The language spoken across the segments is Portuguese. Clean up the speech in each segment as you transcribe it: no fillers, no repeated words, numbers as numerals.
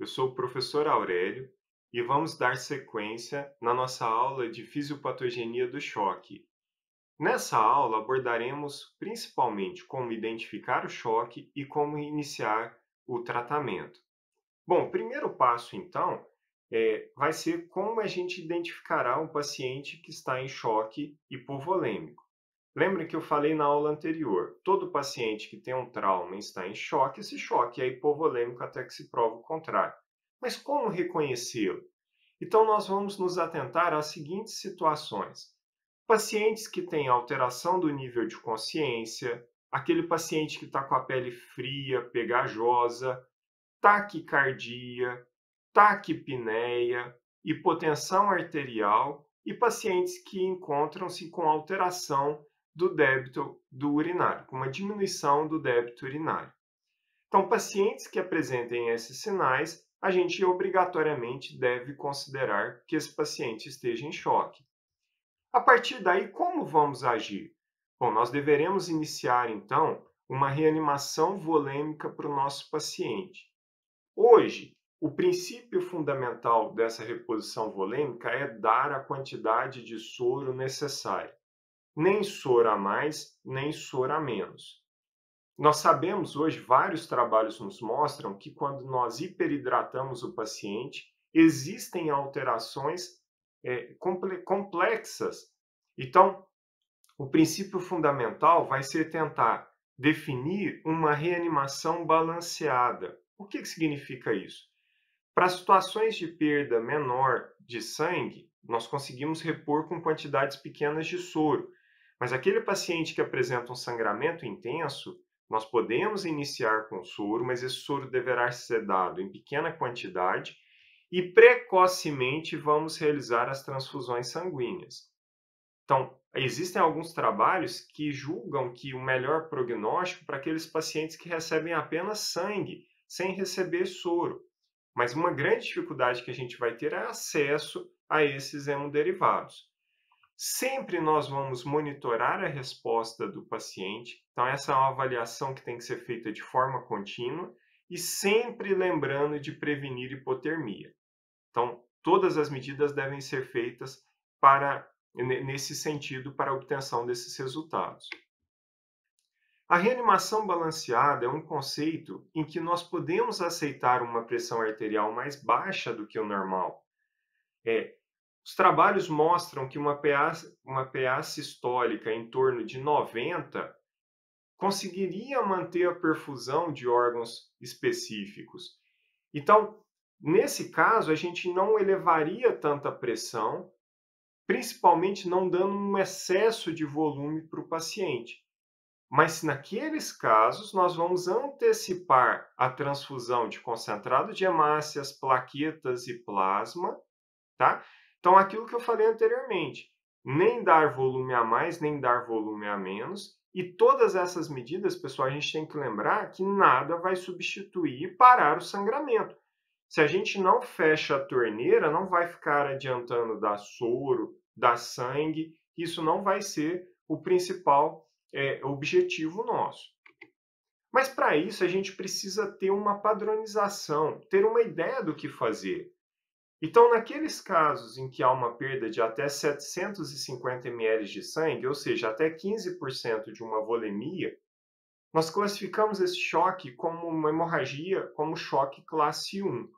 Eu sou o professor Aurélio e vamos dar sequência na nossa aula de fisiopatogenia do choque. Nessa aula abordaremos principalmente como identificar o choque e como iniciar o tratamento. Bom, o primeiro passo então vai ser como a gente identificará um paciente que está em choque hipovolêmico. Lembra que eu falei na aula anterior, todo paciente que tem um trauma e está em choque, esse choque é hipovolêmico até que se prove o contrário. Mas como reconhecê-lo? Então, nós vamos nos atentar às seguintes situações: pacientes que têm alteração do nível de consciência, aquele paciente que está com a pele fria, pegajosa, taquicardia, taquipneia, hipotensão arterial e pacientes que encontram-se com alteração do débito do urinário, com uma diminuição do débito urinário. Então, pacientes que apresentem esses sinais, a gente obrigatoriamente deve considerar que esse paciente esteja em choque. A partir daí, como vamos agir? Bom, nós deveremos iniciar então uma reanimação volêmica para o nosso paciente. Hoje, o princípio fundamental dessa reposição volêmica é dar a quantidade de soro necessária. Nem soro a mais, nem soro a menos. Nós sabemos hoje, vários trabalhos nos mostram que quando nós hiperidratamos o paciente, existem alterações complexas. Então, o princípio fundamental vai ser tentar definir uma reanimação balanceada. O que significa isso? Para situações de perda menor de sangue, nós conseguimos repor com quantidades pequenas de soro. Mas aquele paciente que apresenta um sangramento intenso, nós podemos iniciar com soro, mas esse soro deverá ser dado em pequena quantidade e precocemente vamos realizar as transfusões sanguíneas. Então, existem alguns trabalhos que julgam que o melhor prognóstico para aqueles pacientes que recebem apenas sangue, sem receber soro. Mas uma grande dificuldade que a gente vai ter é acesso a esses hemoderivados. Sempre nós vamos monitorar a resposta do paciente, então essa é uma avaliação que tem que ser feita de forma contínua e sempre lembrando de prevenir hipotermia. Então, todas as medidas devem ser feitas nesse sentido para a obtenção desses resultados. A reanimação balanceada é um conceito em que nós podemos aceitar uma pressão arterial mais baixa do que o normal. Os trabalhos mostram que uma PA sistólica em torno de 90 conseguiria manter a perfusão de órgãos específicos. Então, nesse caso, a gente não elevaria tanta pressão, principalmente não dando um excesso de volume para o paciente. Mas naqueles casos, nós vamos antecipar a transfusão de concentrado de hemácias, plaquetas e plasma, tá? Então, aquilo que eu falei anteriormente, nem dar volume a mais, nem dar volume a menos. E todas essas medidas, pessoal, a gente tem que lembrar que nada vai substituir e parar o sangramento. Se a gente não fecha a torneira, não vai ficar adiantando dar soro, dar sangue. Isso não vai ser o principal objetivo nosso. Mas para isso a gente precisa ter uma padronização, ter uma ideia do que fazer. Então, naqueles casos em que há uma perda de até 750 ml de sangue, ou seja, até 15% de uma volemia, nós classificamos esse choque como uma hemorragia, como choque classe 1.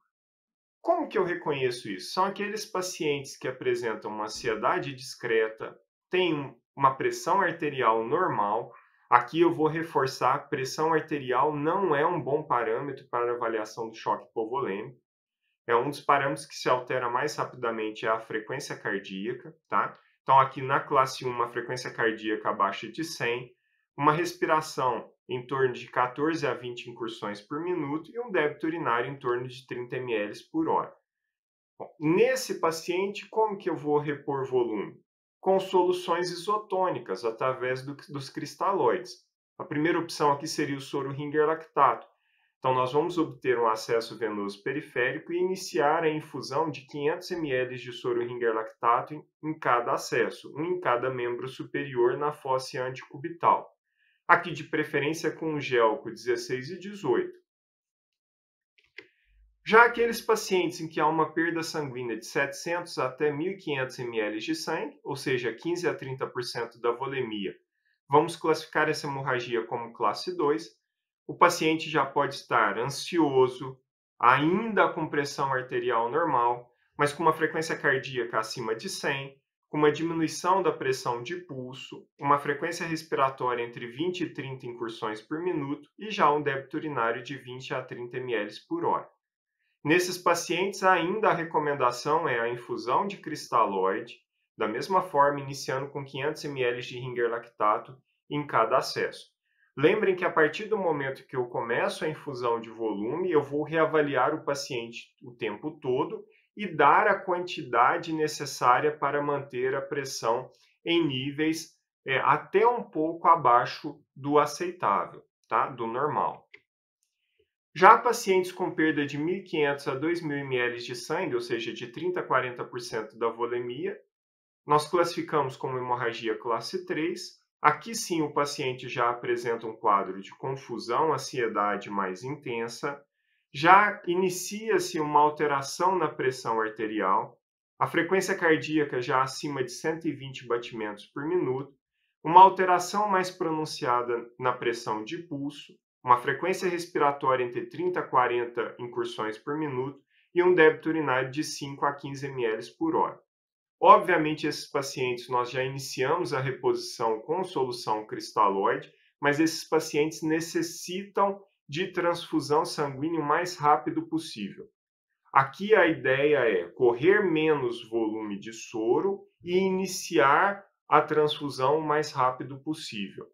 Como que eu reconheço isso? São aqueles pacientes que apresentam uma ansiedade discreta, têm uma pressão arterial normal. Aqui eu vou reforçar, pressão arterial não é um bom parâmetro para avaliação do choque hipovolêmico. Um dos parâmetros que se altera mais rapidamente é a frequência cardíaca, tá? Então, aqui na classe 1, uma frequência cardíaca abaixo de 100, uma respiração em torno de 14 a 20 incursões por minuto e um débito urinário em torno de 30 ml por hora. Bom, nesse paciente, como que eu vou repor volume? Com soluções isotônicas, através dos cristalóides. A primeira opção aqui seria o soro Ringer lactato. Então, nós vamos obter um acesso venoso periférico e iniciar a infusão de 500 ml de soro Ringer lactato em cada acesso, um em cada membro superior na fosse antecubital. Aqui, de preferência, com um gel com 16 e 18. Já aqueles pacientes em que há uma perda sanguínea de 700 até 1.500 ml de sangue, ou seja, 15 a 30% da volemia, vamos classificar essa hemorragia como classe 2. O paciente já pode estar ansioso, ainda com pressão arterial normal, mas com uma frequência cardíaca acima de 100, com uma diminuição da pressão de pulso, uma frequência respiratória entre 20 e 30 incursões por minuto e já um débito urinário de 20 a 30 ml por hora. Nesses pacientes, ainda a recomendação é a infusão de cristalóide, da mesma forma, iniciando com 500 ml de Ringer lactato em cada acesso. Lembrem que a partir do momento que eu começo a infusão de volume, eu vou reavaliar o paciente o tempo todo e dar a quantidade necessária para manter a pressão em níveis até um pouco abaixo do aceitável, tá? Do normal. Já pacientes com perda de 1.500 a 2.000 ml de sangue, ou seja, de 30 a 40% da volemia, nós classificamos como hemorragia classe 3. Aqui sim o paciente já apresenta um quadro de confusão, ansiedade mais intensa, já inicia-se uma alteração na pressão arterial, a frequência cardíaca já acima de 120 batimentos por minuto, uma alteração mais pronunciada na pressão de pulso, uma frequência respiratória entre 30 a 40 incursões por minuto e um débito urinário de 5 a 15 ml por hora. Obviamente, esses pacientes nós já iniciamos a reposição com solução cristalóide, mas esses pacientes necessitam de transfusão sanguínea o mais rápido possível. Aqui a ideia é correr menos volume de soro e iniciar a transfusão o mais rápido possível.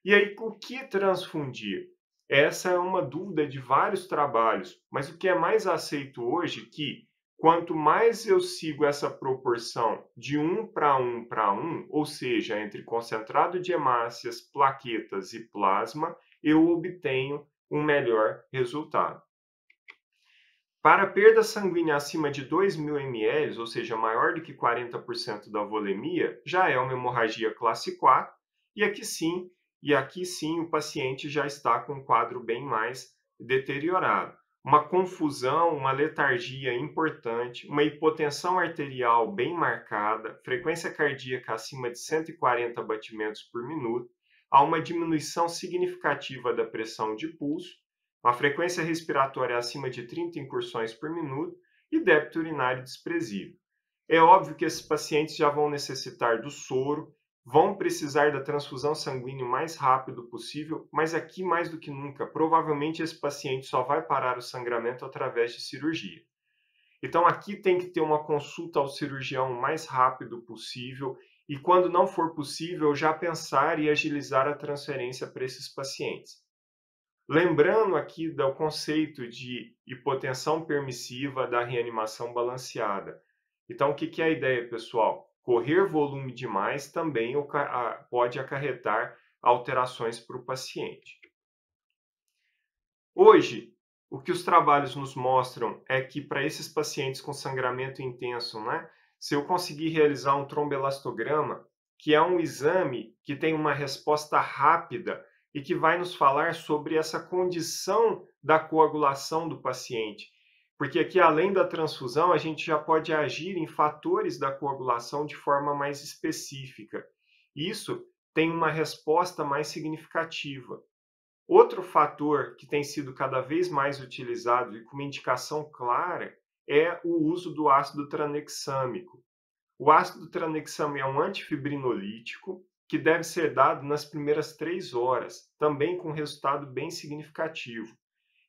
E aí, o que transfundir? Essa é uma dúvida de vários trabalhos, mas o que é mais aceito hoje é que quanto mais eu sigo essa proporção de 1 para 1 para 1, ou seja, entre concentrado de hemácias, plaquetas e plasma, eu obtenho um melhor resultado. Para perda sanguínea acima de 2.000 ml, ou seja, maior do que 40% da volemia, já é uma hemorragia classe 4, e aqui sim o paciente já está com um quadro bem mais deteriorado. Uma confusão, uma letargia importante, uma hipotensão arterial bem marcada, frequência cardíaca acima de 140 batimentos por minuto, há uma diminuição significativa da pressão de pulso, uma frequência respiratória acima de 30 incursões por minuto e débito urinário desprezível. É óbvio que esses pacientes já vão necessitar do soro, vão precisar da transfusão sanguínea o mais rápido possível, mas aqui mais do que nunca, provavelmente esse paciente só vai parar o sangramento através de cirurgia. Então aqui tem que ter uma consulta ao cirurgião o mais rápido possível e quando não for possível, já pensar e agilizar a transferência para esses pacientes. Lembrando aqui do conceito de hipotensão permissiva da reanimação balanceada. Então, o que é a ideia, pessoal? Correr volume demais também pode acarretar alterações para o paciente. Hoje, o que os trabalhos nos mostram é que para esses pacientes com sangramento intenso, se eu conseguir realizar um tromboelastograma, que é um exame que tem uma resposta rápida e que vai nos falar sobre essa condição da coagulação do paciente. Porque aqui, além da transfusão, a gente já pode agir em fatores da coagulação de forma mais específica. Isso tem uma resposta mais significativa. Outro fator que tem sido cada vez mais utilizado e com uma indicação clara é o uso do ácido tranexâmico. O ácido tranexâmico é um antifibrinolítico que deve ser dado nas primeiras 3 horas, também com resultado bem significativo.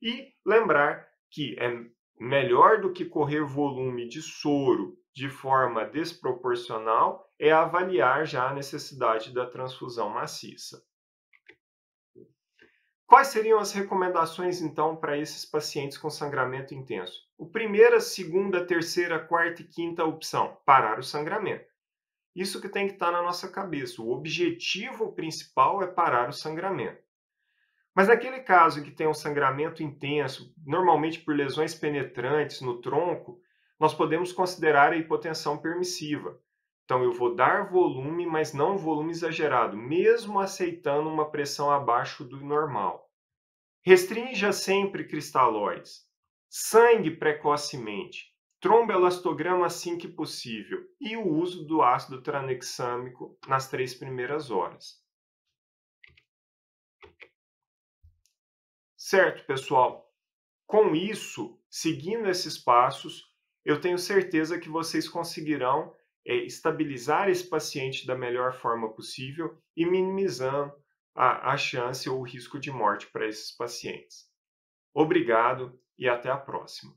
E lembrar que é melhor do que correr volume de soro de forma desproporcional é avaliar já a necessidade da transfusão maciça. Quais seriam as recomendações, então, para esses pacientes com sangramento intenso? O primeira, segunda, terceira, quarta e quinta opção, parar o sangramento. Isso que tem que estar na nossa cabeça. O objetivo principal é parar o sangramento. Mas naquele caso em que tem um sangramento intenso, normalmente por lesões penetrantes no tronco, nós podemos considerar a hipotensão permissiva. Então, eu vou dar volume, mas não um volume exagerado, mesmo aceitando uma pressão abaixo do normal. Restrinja sempre cristalóides. sangue precocemente, tromboelastograma assim que possível e o uso do ácido tranexâmico nas 3 primeiras horas. Certo, pessoal? Com isso, seguindo esses passos, eu tenho certeza que vocês conseguirão estabilizar esse paciente da melhor forma possível e minimizando a chance ou o risco de morte para esses pacientes. Obrigado e até a próxima.